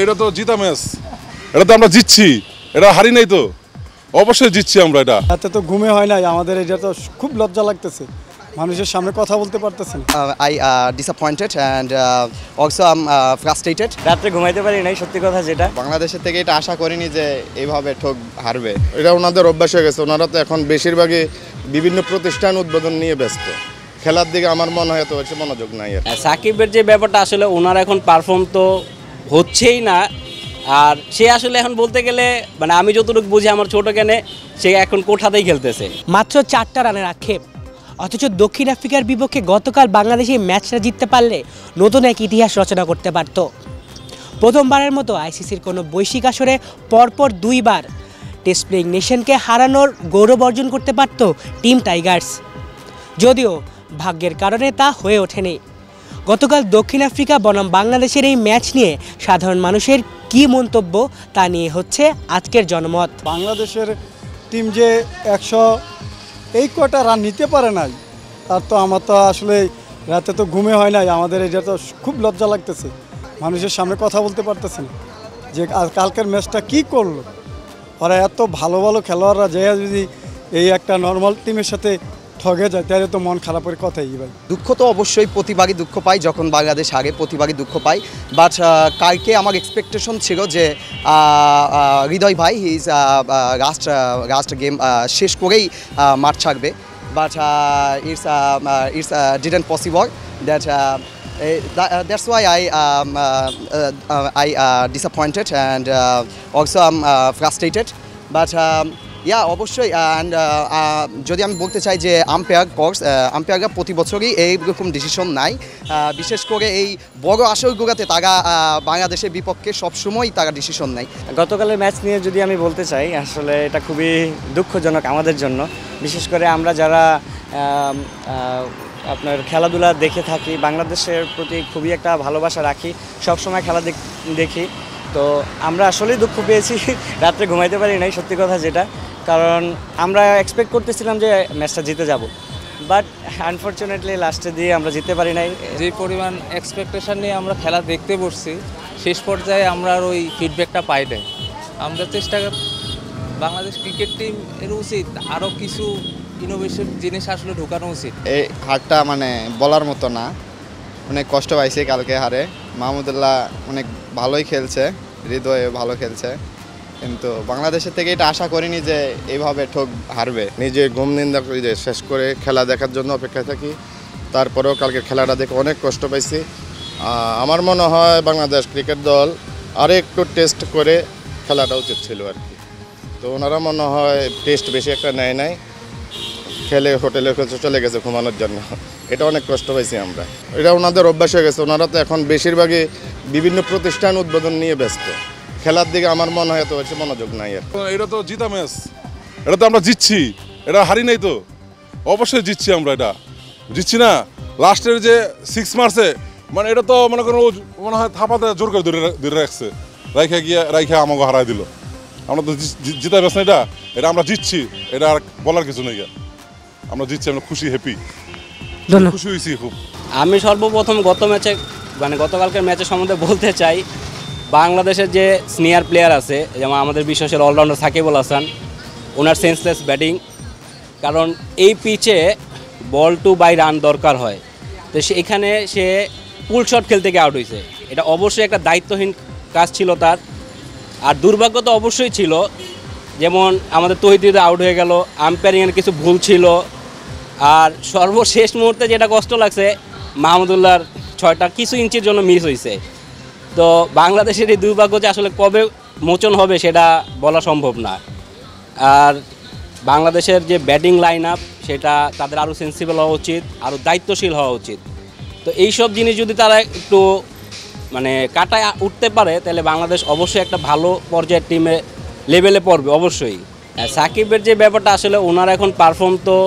এটা তো জিতা ম্যাচ, এটা তো আমরা জিতছি, এটা হারি নাই তো, অবশ্যই জিতছি আমরা। এটা এত তো ঘুমে হয় নাই আমাদের, এটা তো খুব লজ্জা লাগতেছে, মানুষের সামনে কথা বলতে পারতেছে না। I disappointed and also I'm frustrated. রাত্রে ঘুমাইতে পারি নাই, সত্যি কথা যেটা। বাংলাদেশের থেকে এটা আশা করিনি যে এইভাবে ঠক হারবে। এটা ওনাদের অভ্যাস হয়ে গেছে, ওনারা তো এখন বেশিরভাগই বিভিন্ন প্রতিষ্ঠান উদ্বোধন নিয়ে ব্যস্ত, খেলার দিকে আমার মনে হয় তো হচ্ছে মনোযোগ নাই। সাকিবের যে ব্যাপারটা আসলে ওনার এখন পারফর্ম তো হচ্ছেই না, আর সে আসলে এখন বলতে গেলে মানে আমি যতটুকু বুঝি আমার ছোট জ্ঞানে সে এখন কোঠাতেই খেলতেছে। মাত্র 4টা রানের আক্ষেপ, অথচ দক্ষিণ আফ্রিকার বিপক্ষে গতকাল বাংলাদেশ এই ম্যাচটা জিততে পারলে নতুন এক ইতিহাস রচনা করতে পারত। প্রথমবারের মতো আইসিসির কোনো বৈশ্বিক আসরে পরপর 2বার টেস্ট প্লেয়িং নেশনকে হারানোর গৌরব অর্জন করতে পারত টিম টাইগার্স। যদিও ভাগ্যের কারণে তা হয়ে ওঠেনি। গতকাল দক্ষিণ আফ্রিকা বনাম বাংলাদেশের এই ম্যাচ নিয়ে সাধারণ মানুষের কী মন্তব্য তা নিয়ে হচ্ছে আজকের জনমত। বাংলাদেশের টিম যে 100 এই কটা রান নিতে পারে নাই, তার তো আমার তো আসলে রাতে তো ঘুমে হয় নাই আমাদের, এটা তো খুব লজ্জা লাগতেছে, মানুষের সামনে কথা বলতে পারতেছে না যে কালকের ম্যাচটা কি করলো। ওরা এত ভালো ভালো খেলোয়াড়রা যে যদি এই একটা নর্মাল টিমের সাথে ঠগে যায় তাহলে তো মন খারাপের কথাই ভাই। দুঃখ তো অবশ্যই প্রতিবারই দুঃখ পাই, যখন বাংলাদেশ হারে প্রতিবারই দুঃখ পাই। বাট কালকে আমার এক্সপেকটেশন ছিল যে হৃদয় ভাই হিজ লাস্ট গেম শেষ করেই মাঠ ছাড়বে, but it's didn't possible that that's why I disappointed and also I'm frustrated, but অবশ্যই। অ্যান্ড যদি আমি বলতে চাই যে আম্পায়াররা প্রতি বছরই এইরকম ডিসিশন নেয়, বিশেষ করে এই বড় আসরগুলোতে তারা বাংলাদেশের বিপক্ষে সবসময় তারা ডিসিশন নেয়। গতকালের ম্যাচ নিয়ে যদি আমি বলতে চাই, আসলে এটা খুবই দুঃখজনক আমাদের জন্য, বিশেষ করে আমরা যারা আপনার খেলাধুলা দেখে থাকি, বাংলাদেশের প্রতি খুবই একটা ভালোবাসা রাখি, সবসময় খেলা দেখি, তো আমরা আসলেই দুঃখ পেয়েছি। রাত্রে ঘুমাইতে পারি নাই, সত্যি কথা যেটা, কারণ আমরা এক্সপেক্ট করতেছিলাম যে ম্যাচটা জিতে যাব, বাট আনফর্চুনেটলি লাস্টে দিয়ে আমরা জিততে পারি নাই। যে পরিমাণ এক্সপেকটেশন নিয়ে আমরা খেলা দেখতে বসছি, শেষ পর্যায়ে আমরা আর ওই ফিডব্যাকটা পাই নাই। আমরা চেষ্টা বাংলাদেশ ক্রিকেট টিম এর উচিত আরও কিছু ইনোভেশন জিনিস আসলে ঢোকানো উচিত। এই হারটা মানে বলার মতো না, অনেক কষ্ট পাইছে কালকে হারে। মাহমুদুল্লাহ অনেক ভালোই খেলছে, হৃদয়ে ভালো খেলছে, কিন্তু বাংলাদেশের থেকে এটা আশা করিনি যে এইভাবে ঠক হারবে। নিজে ঘুম নিন্দা করি যে শেষ করে খেলা দেখার জন্য অপেক্ষা থাকি, তারপরেও কালকে খেলাটা দেখে অনেক কষ্ট পাইছি। আমার মনে হয় বাংলাদেশ ক্রিকেট দল আরও একটু টেস্ট করে খেলাটা উচিত ছিল আর কি। তো ওনারা মনে হয় টেস্ট বেশি একটা নেয় নাই, খেলে হোটেলে চলে গেছে ঘুমানোর জন্য, এটা অনেক কষ্ট পাইছি আমরা। এটা ওনাদের অভ্যাস হয়ে গেছে, ওনারা তো এখন বেশিরভাগই বিভিন্ন প্রতিষ্ঠান উদ্বোধন নিয়ে ব্যস্ত, খেলার দিকে আমার মনে হয় তো হচ্ছে মনোযোগ নাই। এটা তো জিতা ম্যাচ, এটা তো আমরা জিতছি, এটা হারি নাই তো, অবশ্যই জিতছি আমরা। এটা জিতছি না, লাস্টের যে 6 মারছে মানে এটা তো মনে করো মনে হয় থাপাতে জোর করে ধরে রাখছে, রাইখে আমাকে হারাই দিল। আমরা তো জিতা ম্যাচ না, এটা আমরা জিতছি, এটা আর বলার কিছু নেই, আমরা জিতছি, আমরা খুশি, হ্যাপি, খুশি হয়েছি খুব। আমি সর্বপ্রথম গতকালকের ম্যাচের সম্বন্ধে বলতে চাই, বাংলাদেশের যে সিনিয়র প্লেয়ার আছে, যেমন আমাদের বিশ্বসের অলরাউন্ডার সাকিব আল হাসান, ওনার সেন্সলেস ব্যাটিং, কারণ এই পিচে বল টু বাই রান দরকার হয়, তো এখানে সে পুল শট খেলতে গিয়ে আউট হয়েছে। এটা অবশ্যই একটা দায়িত্বহীন কাজ ছিল তার, আর দুর্ভাগ্য তো অবশ্যই ছিল, যেমন আমাদের তৌহিদ আউট হয়ে গেল, আম্পায়ারিংয়ের কিছু ভুল ছিল, আর সর্বশেষ মুহূর্তে যেটা কষ্ট লাগছে মাহমুদুল্লাহর 6টা কিছু ইঞ্চির জন্য মিস হয়েছে। তো বাংলাদেশের এই দুর্ভাগ্য যে আসলে কবে মোচন হবে সেটা বলা সম্ভব না। আর বাংলাদেশের যে ব্যাটিং লাইন আপ সেটা তাদের আরও সেন্সিবল হওয়া উচিত, আরও দায়িত্বশীল হওয়া উচিত। তো এইসব জিনিস যদি তারা একটু মানে কাটায় উঠতে পারে, তাহলে বাংলাদেশ অবশ্যই একটা ভালো পর্যায়ের টিমে লেভেলে পড়বে অবশ্যই। সাকিবের যে ব্যাপারটা আসলে ওনার এখন পারফর্ম তো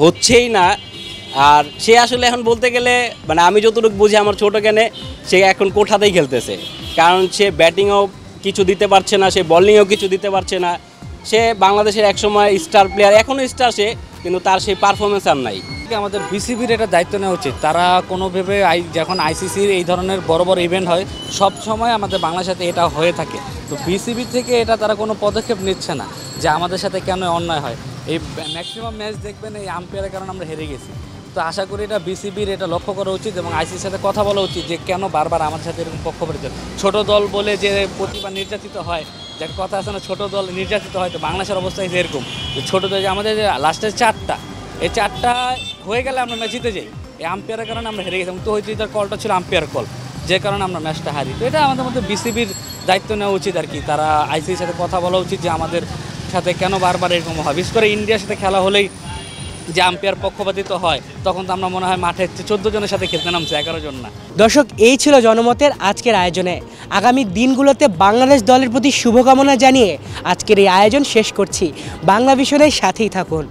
হচ্ছেই না, আর সে আসলে এখন বলতে গেলে মানে আমি যতটুকু বুঝি আমার ছোট জ্ঞানে সে এখন কোঠাতেই খেলতেছে, কারণ সে ব্যাটিংয়েও কিছু দিতে পারছে না, সে বোলিংয়েও কিছু দিতে পারছে না। সে বাংলাদেশের একসময় স্টার প্লেয়ার, এখনও স্টার সে, কিন্তু তার সেই পারফরমেন্স আর নাই। আমাদের বিসিবির এটা দায়িত্ব নেওয়া উচিত। তারা কোনোভাবে যখন আইসিসির এই ধরনের বড় বড় ইভেন্ট হয় সব সময় আমাদের বাংলার সাথে এটা হয়ে থাকে, তো বিসিবি থেকে এটা তারা কোনো পদক্ষেপ নিচ্ছে না যে আমাদের সাথে কেন অন্যায় হয়। এই ম্যাক্সিমাম ম্যাচ দেখবেন এই আম্পায়ারের কারণে আমরা হেরে গেছি। তো আশা করি এটা বিসিবির এটা লক্ষ্য করা উচিত এবং আইসিসির সাথে কথা বলা উচিত যে কেন বারবার আমাদের সাথে এরকম পক্ষপাতিত্ব। ছোট দল বলে যে প্রতিবার নির্যাতিত হয়, যে কথা আছে না ছোট দল নির্যাতিত হয়, তো বাংলাদেশের অবস্থা এরকম যে ছোটো দল যে আমাদের লাস্টের 4টা, এই 4টা হয়ে গেলে আমরা ম্যাচ জিতে যাই। এই আম্পায়ারের কারণে আমরা হেরে গেছিলাম, তো হয়তো তার কলটা ছিল আম্পায়ার কল, যে কারণে আমরা ম্যাচটা হারি। তো এটা আমাদের মধ্যে বিসিবির দায়িত্ব নেওয়া উচিত আর কি। তারা আইসিসির সাথে কথা বলা উচিত যে আমাদের সাথে কেন বারবার এরকম হয়। বিশেষ করে ইন্ডিয়ার সাথে খেলা হলেই যে আম্পায়ার পক্ষপাতিত্ব হয়, তখন তো আমরা মনে হয় মাঠে 14 জনের সাথে খেলতে নামছে, 11 জন না। দর্শক, এই ছিল জনমতের আজকের আয়োজনে। আগামী দিনগুলোতে বাংলাদেশ দলের প্রতি শুভকামনা জানিয়ে আজকের এই আয়োজন শেষ করছি। বাংলা ভিশনের সাথেই থাকুন।